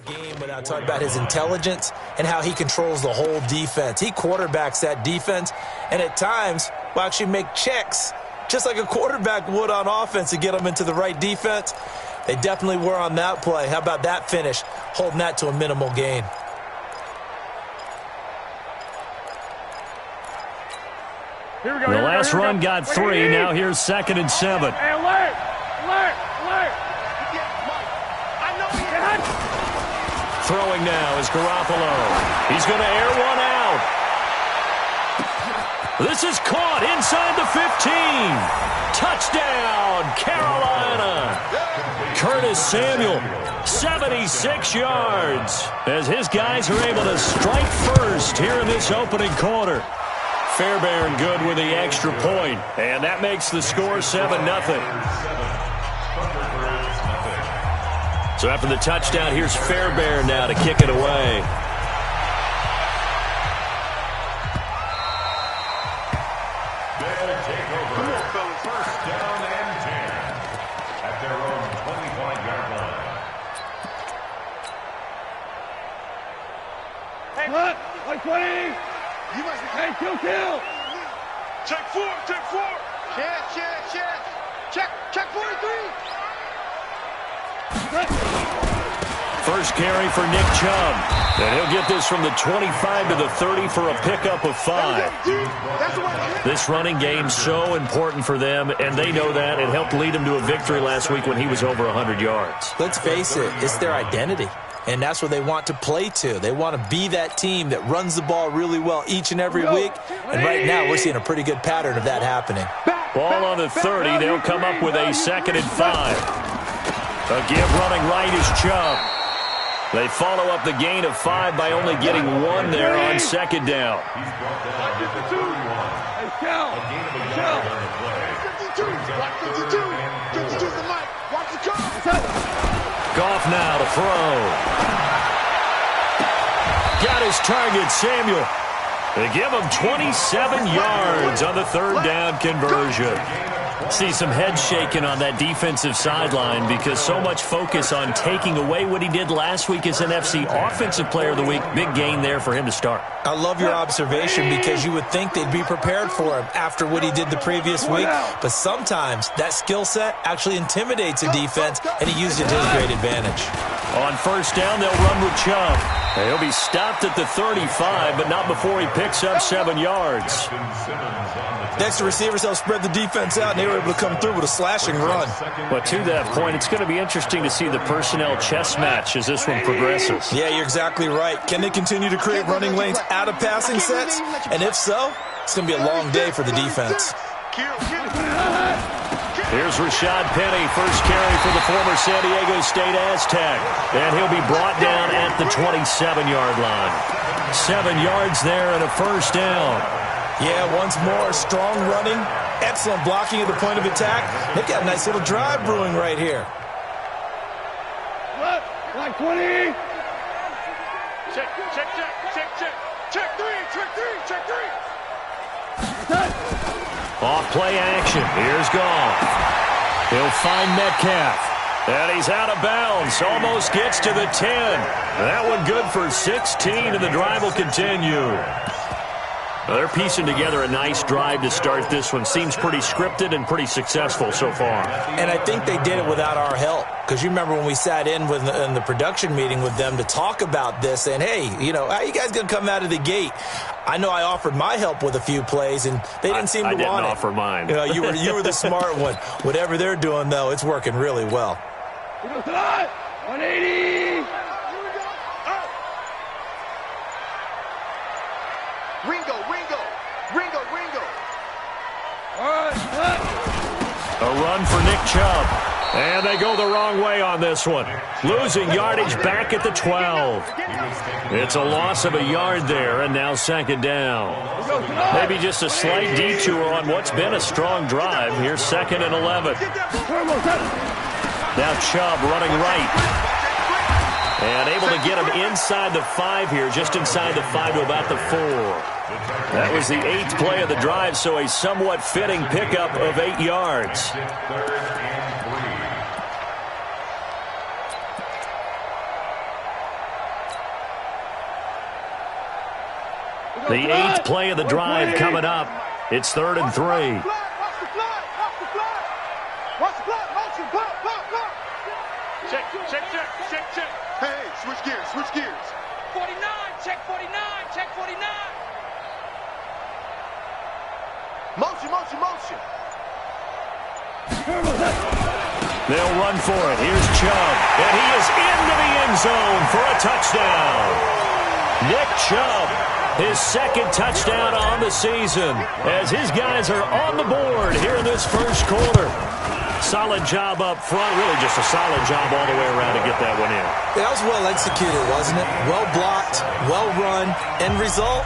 Game without talking about his intelligence and how he controls the whole defense. He quarterbacks that defense and at times will actually make checks just like a quarterback would on offense to get them into the right defense. They definitely were on that play. How about that finish, holding that to a minimal gain? The last run got 3. Now here's 2nd and 7. Hey, alert! Throwing now is Garoppolo. He's going to air one out. This is caught inside the 15. Touchdown, Carolina. Curtis Samuel, 76 yards, as his guys are able to strike first here in this opening quarter. Fairbairn good with the extra point, and that makes the score 7-0. So after the touchdown, here's Fairbairn now to kick it away. They'll take over. First down and 10 at their own 25-yard line. Hey, look! 120! You must be... Hey, kill! Check 4! Check 43! First carry for Nick Chubb. And he'll get this from the 25 to the 30 for a pickup of 5. This running game's so important for them, and they know that. It helped lead them to a victory last week when he was over 100 yards. Let's face it, it's their identity. And that's what they want to play to. They want to be that team that runs the ball really well each and every week. And right now, we're seeing a pretty good pattern of that happening. Ball on the 30. They'll come up with a 2nd and 5. A give running right is Chubb. They follow up the gain of 5 by only getting 1 there on 2nd down. Goff now to throw. Got his target, Samuel. They give him 27 yards on the 3rd down conversion. See some head shaking on that defensive sideline because so much focus on taking away what he did last week as NFC Offensive Player of the Week. Big gain there for him to start. I love your observation because you would think they'd be prepared for him after what he did the previous week. But sometimes that skill set actually intimidates a defense, and he used it to his great advantage. On 1st down, they'll run with Chubb. He'll be stopped at the 35, but not before he picks up 7 yards. Next, the receivers help spread the defense out, and they were able to come through with a slashing run. But to that point, it's going to be interesting to see the personnel chess match as this one progresses. Yeah, you're exactly right. Can they continue to create running lanes out of passing sets? And if so, it's going to be a long day for the defense. Here's Rashad Penny, first carry for the former San Diego State Aztec. And he'll be brought down at the 27-yard line. 7 yards there and a 1st down. Yeah, once more, strong running, excellent blocking at the point of attack. They've got a nice little drive brewing right here. Look, like 20. Check 3. Off play action. Here's Goff. He'll find Metcalf. And he's out of bounds. Almost gets to the 10. That one good for 16, and the drive will continue. Well, they're piecing together a nice drive to start this one. Seems pretty scripted and pretty successful so far. And I think they did it without our help. Because you remember when we sat in the production meeting with them to talk about this, and hey, you know, how you guys going to come out of the gate? I know I offered my help with a few plays, and they didn't seem to want it. I didn't offer mine. You know, you were the smart one. Whatever they're doing, though, it's working really well. 180. A run for Nick Chubb. And they go the wrong way on this one. Losing yardage back at the 12. It's a loss of a yard there, and now 2nd down. Maybe just a slight detour on what's been a strong drive. Here's 2nd and 11. Now Chubb running right. And able to get him inside the 5 here, just inside the 5 to about the 4. That was the 8th play of the drive, so a somewhat fitting pickup of 8 yards. The 8th play of the drive coming up. It's 3rd and 3. Watch the flag. Motion. Block. Check. Hey, switch gears. 49, check 49. Motion. They'll run for it. Here's Chubb. And he is into the end zone for a touchdown. Nick Chubb, his 2nd touchdown on the season, as his guys are on the board here in this first quarter. Solid job up front. Really just a solid job all the way around to get that one in. That was well executed, wasn't it? Well blocked, well run. End result,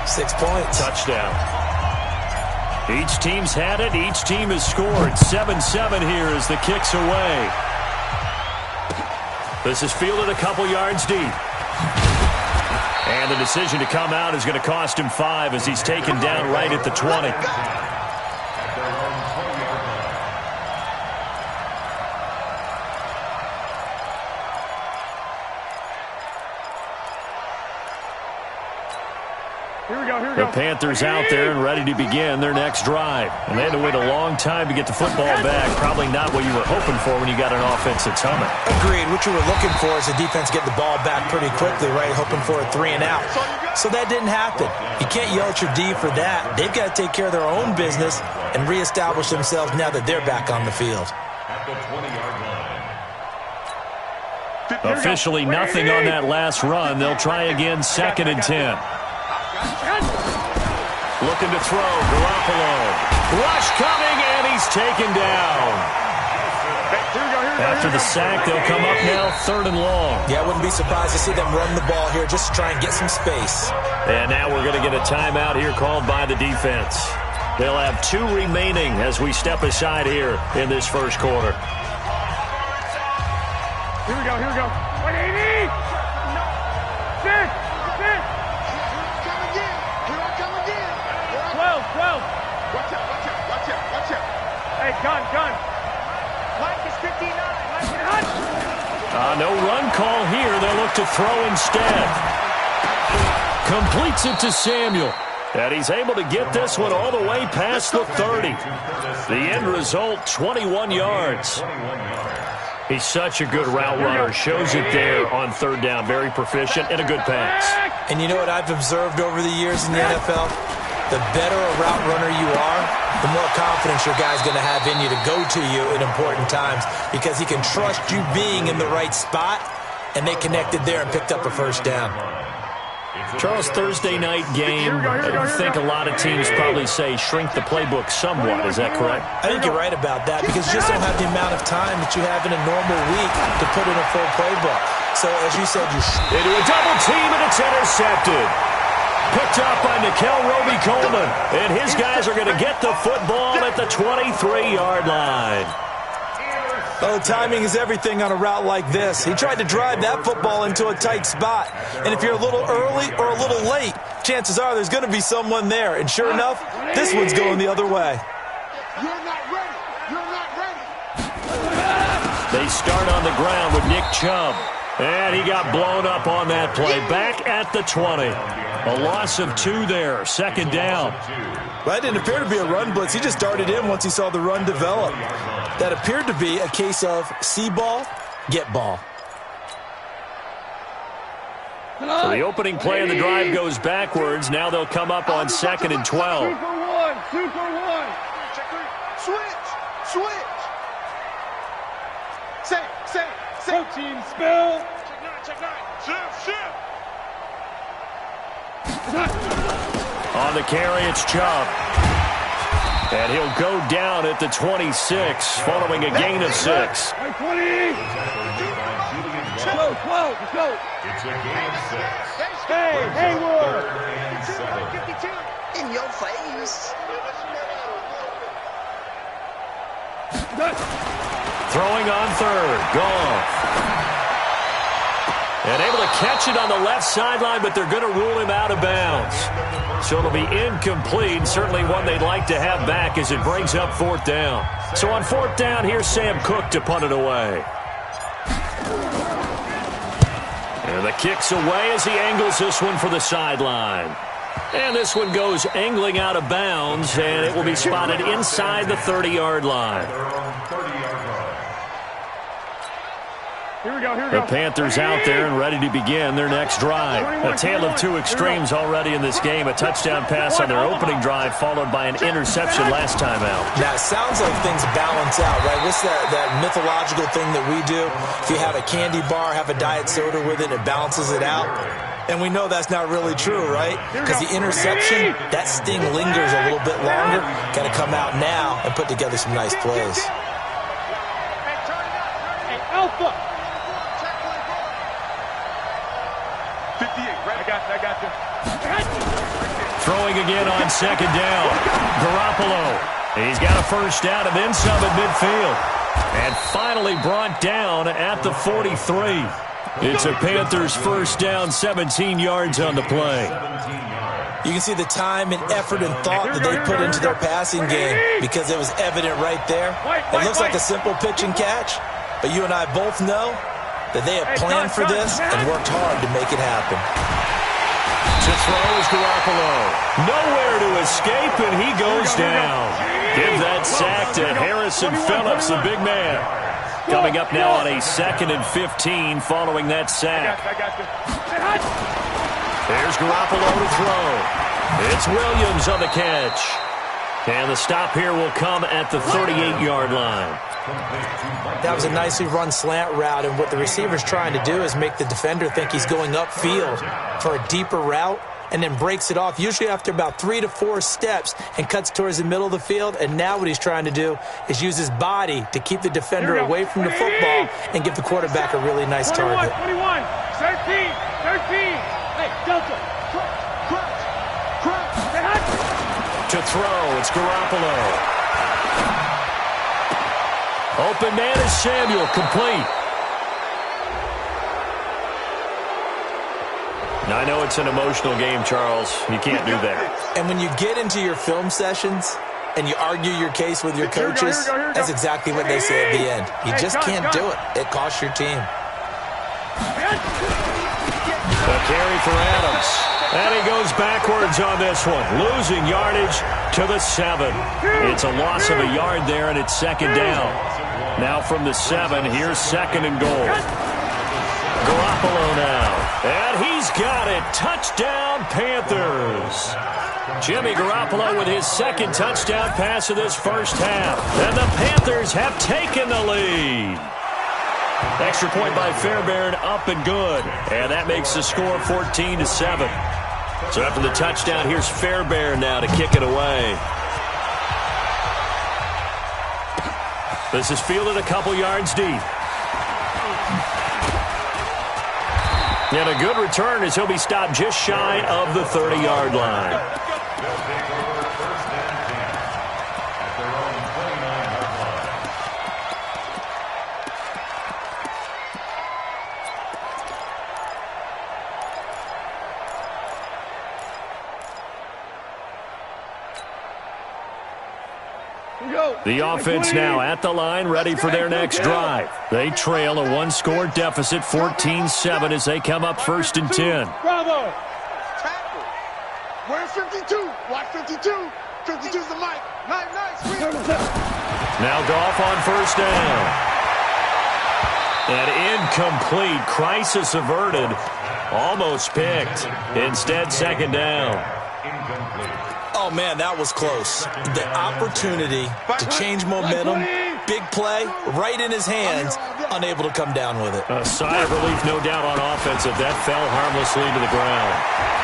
6 points. Touchdown. Each team's had it. Each team has scored. 7-7 here as the kick's away. This is fielded a couple yards deep. And the decision to come out is going to cost him 5 as he's taken down right at the 20. The Panthers out there and ready to begin their next drive. And they had to wait a long time to get the football back. Probably not what you were hoping for when you got an offense that's humming. Agreed. What you were looking for is the defense get the ball back pretty quickly, right? Hoping for a 3 and out. So that didn't happen. You can't yell at your D for that. They've got to take care of their own business and reestablish themselves now that they're back on the field. At the 20-yard line. Officially nothing on that last run. They'll try again 2nd and 10. Looking to throw, Garoppolo. Rush coming, and he's taken down. After the sack, they'll come up now 3rd and long. Yeah, I wouldn't be surprised to see them run the ball here just to try and get some space. And now we're going to get a timeout here called by the defense. They'll have 2 remaining as we step aside here in this first quarter. Here we go. 180! 6! Watch out. Hey, gun. Mike is 59. No run call here. They'll look to throw instead. Completes it to Samuel. And he's able to get this one all the way past the 30. The end result, 21 yards. He's such a good route runner. Shows it there on 3rd down. Very proficient and a good pass. And you know what I've observed over the years in the NFL? The better a route runner you are, the more confidence your guy's going to have in you to go to you in important times because he can trust you being in the right spot, and they connected there and picked up a 1st down. Charles, Thursday night game, I think a lot of teams probably say shrink the playbook somewhat. Is that correct? I think you're right about that because you just don't have the amount of time that you have in a normal week to put in a full playbook. So, as you said, into a double team, and it's intercepted. Picked up by Nickel Roby-Coleman, and his guys are going to get the football at the 23-yard line. Oh, timing is everything on a route like this. He tried to drive that football into a tight spot. And if you're a little early or a little late, chances are there's going to be someone there. And sure enough, this one's going the other way. You're not ready. They start on the ground with Nick Chubb. And he got blown up on that play. Back at the 20. A loss of 2 there. 2nd down. Well, that didn't appear to be a run blitz. He just darted in once he saw the run develop. That appeared to be a case of see ball, get ball. So the opening play of the drive goes backwards. Now they'll come up on 2nd and 12. 2 for 1. Switch. Say. Protein spill. Check 9. Shift. On the carry, it's Chubb. And he'll go down at the 26, following a gain of 6. 20. Let's go. It's a gain of 6. Hey, Hayward. 52. In your face. Throwing on 3rd. Goff. And able to catch it on the left sideline, but they're going to rule him out of bounds. So it'll be incomplete, certainly one they'd like to have back as it brings up 4th down. So on 4th down, here's Sam Cook to punt it away. And the kick's away as he angles this one for the sideline. And this one goes angling out of bounds, and it will be spotted inside the 30-yard line. Here we go, here we The go. Panthers out there and ready to begin their next drive. A tale of two extremes already in this game. A touchdown pass on their opening drive, followed by an interception last time out. Now, it sounds like things balance out, right? What's that mythological thing that we do? If you have a candy bar, have a diet soda with it, it balances it out. And we know that's not really true, right? Because the interception, that sting lingers a little bit longer. Got to come out now and put together some nice plays. Hey, Alpha. 58, right? I got you. Throwing again on second down. Garoppolo. He's got a first down and then some at midfield. And finally brought down at the 43. It's a Panthers first down, 17 yards on the play. You can see the time and effort and thought that they put into their passing game because it was evident right there. It looks like a simple pitch and catch, but you and I both know that they have planned for this and worked hard to make it happen. To throw is Garoppolo. Nowhere to escape, and he goes down. Give that sack to Harrison Phillips, the big man. Coming up now on a 2nd and 15 following that sack. There's Garoppolo to throw. It's Williams on the catch. And the stop here will come at the 38-yard line. That was a nicely run slant route, and what the receiver's trying to do is make the defender think he's going upfield for a deeper route and then breaks it off, usually after about 3 to 4 steps, and cuts towards the middle of the field. And now what he's trying to do is use his body to keep the defender away from the football and give the quarterback a really nice target. 21, 13. Hey, Delta. To throw, it's Garoppolo. Open man is Samuel, complete. Now, I know it's an emotional game, Charles. You can't do that. And when you get into your film sessions and you argue your case with your coaches, that's exactly what they say at the end. You just can't do it. It costs your team. A carry for Adams. And he goes backwards on this one, losing yardage to the 7. It's a loss of a yard there, and it's second down. Now from the 7, here's 2nd and goal. Garoppolo now. And he's got it. Touchdown, Panthers. Jimmy Garoppolo with his 2nd touchdown pass of this first half. And the Panthers have taken the lead. Extra point by Fairbairn, up and good. And that makes the score 14-7. So after the touchdown, here's Fairbairn now to kick it away. This is fielded a couple yards deep. And a good return as he'll be stopped just shy of the 30-yard line. The offense now at the line, ready for their next drive. They trail a one-score deficit, 14-7, as they come up 1st and 10. Bravo! Tackle. Where's 52? Watch 52. 52's the mic. Nice. Now Goff on 1st down. An incomplete, crisis averted, almost picked. Instead, 2nd down. Oh, man, that was close. The opportunity to change momentum, big play, right in his hands, unable to come down with it. A sigh of relief, no doubt, on offense if that fell harmlessly to the ground.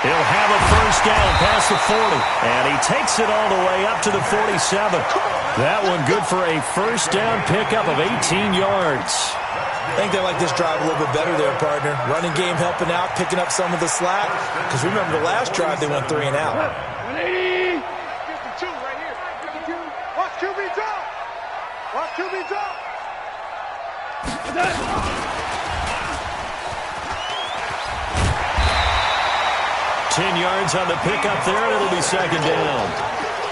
He'll have a first down past the 40, and he takes it all the way up to the 47. That one good for a first down pickup of 18 yards. I think they like this drive a little bit better there, partner. Running game helping out, picking up some of the slack. Because remember, the last drive, they went 3 and out. 180. 52 right here. 52. Watch QB drop. Watch QB drop. 10 yards on the pickup there, and it'll be 2nd down.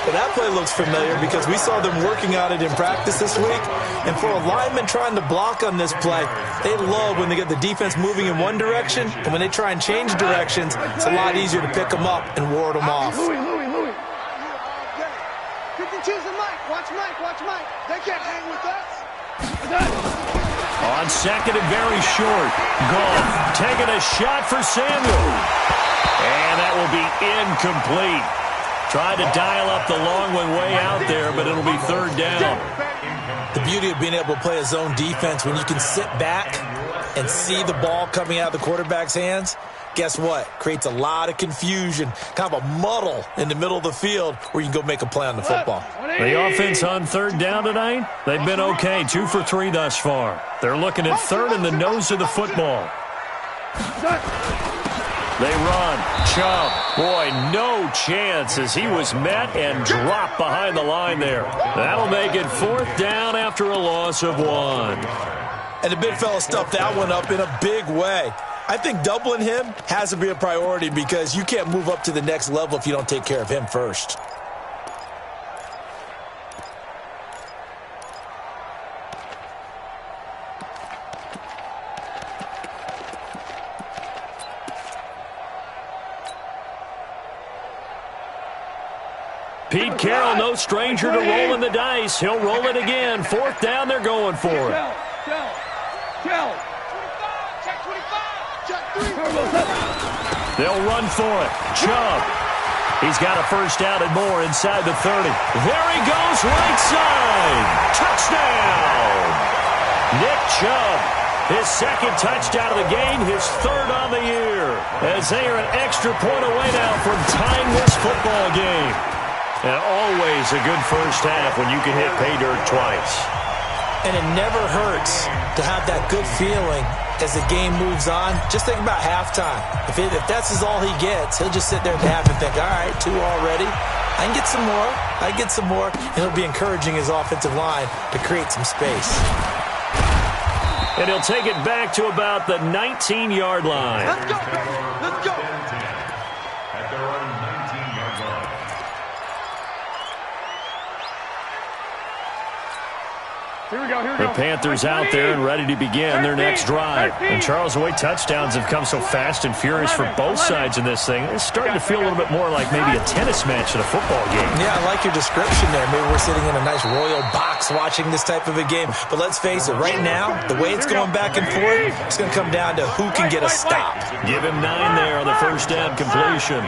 Well, that play looks familiar because we saw them working on it in practice this week. And for a lineman trying to block on this play, they love when they get the defense moving in one direction. And when they try and change directions, it's a lot easier to pick them up and ward them off. Louis. 52's the Mike. Watch Mike. They can't hang with us. On second and very short. Goff taking a shot for Samuel. And that will be incomplete. Tried to dial up the long one way out there, but it'll be third down. The beauty of being able to play a zone defense when you can sit back and see the ball coming out of the quarterback's hands, guess what? Creates a lot of confusion, kind of a muddle in the middle of the field where you can go make a play on the football. The offense on third down tonight, they've been okay, 2 for 3 thus far. They're looking at third in the nose of the football. They run. Chubb. Boy, no chance as he was met and dropped behind the line there. That'll make it fourth down after a loss of 1. And the big fella stuffed that one up in a big way. I think doubling him has to be a priority because you can't move up to the next level if you don't take care of him first. Pete Carroll, no stranger to rolling the dice. He'll roll it again. Fourth down, they're going for it. They'll run for it. Chubb. He's got a first down and more inside the 30. There he goes, right side. Touchdown. Nick Chubb. His second touchdown of the game, his third on the year. As they are an extra point away now from tying this football game. And always a good first half when you can hit pay dirt twice. And it never hurts to have that good feeling as the game moves on. Just think about halftime. If that's all he gets, he'll just sit there at the half and think, all right, 2 already. I can get some more. And he'll be encouraging his offensive line to create some space. And he'll take it back to about the 19-yard line. Let's go, baby. Let's go. At their own 19-yard line. The Panthers out there and ready to begin their next drive. And Charles, the way touchdowns have come so fast and furious for both sides in this thing, it's starting to feel a little bit more like maybe a tennis match at a football game. Yeah, I like your description there. Maybe we're sitting in a nice royal box watching this type of a game. But let's face it, right now, the way it's going back and forth, it's going to come down to who can get a stop. Give him 9 there on the first down completion.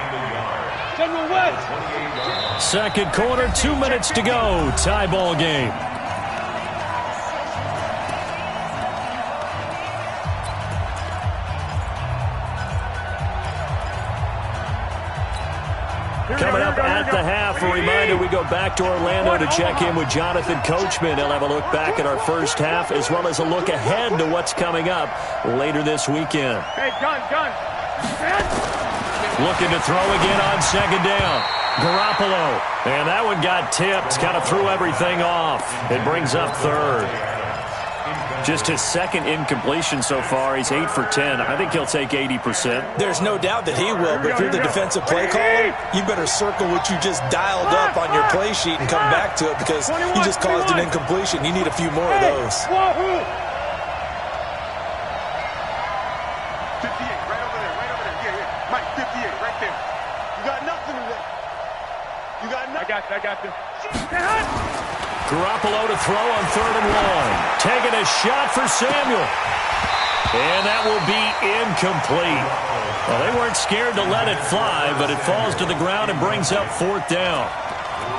Second quarter, 2 minutes to go. Tie ball game. Coming up at the half, a reminder we go back to Orlando to check in with Jonathan Coachman. He'll have a look back at our first half as well as a look ahead to what's coming up later this weekend. Hey, gun. Looking to throw again on second down. Garoppolo. And that one got tipped, kind of threw everything off. It brings up third. Just his second incompletion so far. He's 8 for 10. I think he'll take 80%. There's no doubt that he will, but if you're the defensive play caller, you better circle what you just dialed up on your play sheet and come back to it because you just caused an incompletion. You need a few more of those. 58, right over there. Yeah. Mike, 58, right there. You got nothing in there. You got nothing. I got you. Garoppolo to throw on 3rd and 1. Taking a shot for Samuel. And that will be incomplete. Well, they weren't scared to let it fly, but it falls to the ground and brings up 4th down.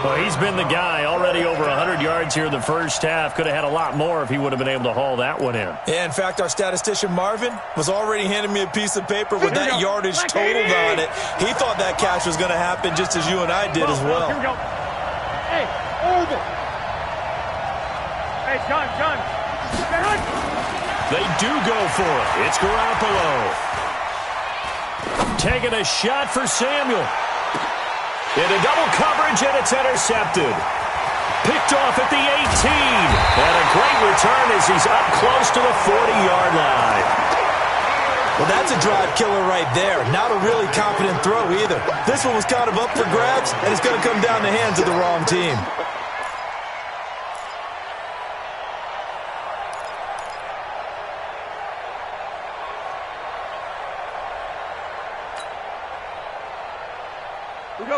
Well, he's been the guy already over 100 yards here in the first half. Could have had a lot more if he would have been able to haul that one in. Yeah, in fact, our statistician Marvin was already handing me a piece of paper with that yardage totaled on it. He thought that catch was going to happen just as you and I did as well. Here we go. Hey, over. Hey, John. They do go for it. It's Garoppolo. Taking a shot for Samuel. Into double coverage, and it's intercepted. Picked off at the 18. And a great return as he's up close to the 40-yard line. Well, that's a drive killer right there. Not a really confident throw either. This one was kind of up for grabs, and it's going to come down the hands of the wrong team.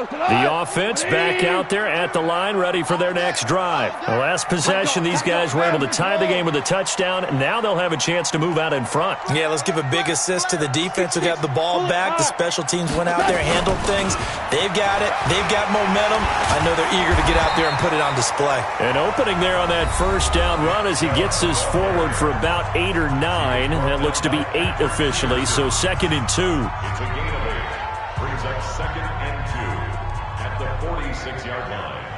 The offense back out there at the line, ready for their next drive. The last possession, these guys were able to tie the game with a touchdown. Now they'll have a chance to move out in front. Yeah, let's give a big assist to the defense who got the ball back. The special teams went out there, handled things. They've got it. They've got momentum. I know they're eager to get out there and put it on display. An opening there on that first down run as he gets us forward for about 8 or 9. That looks to be 8 officially, so 2nd and 2. It's a gain of 8. Brings up 2nd and 2 at the 46-yard line.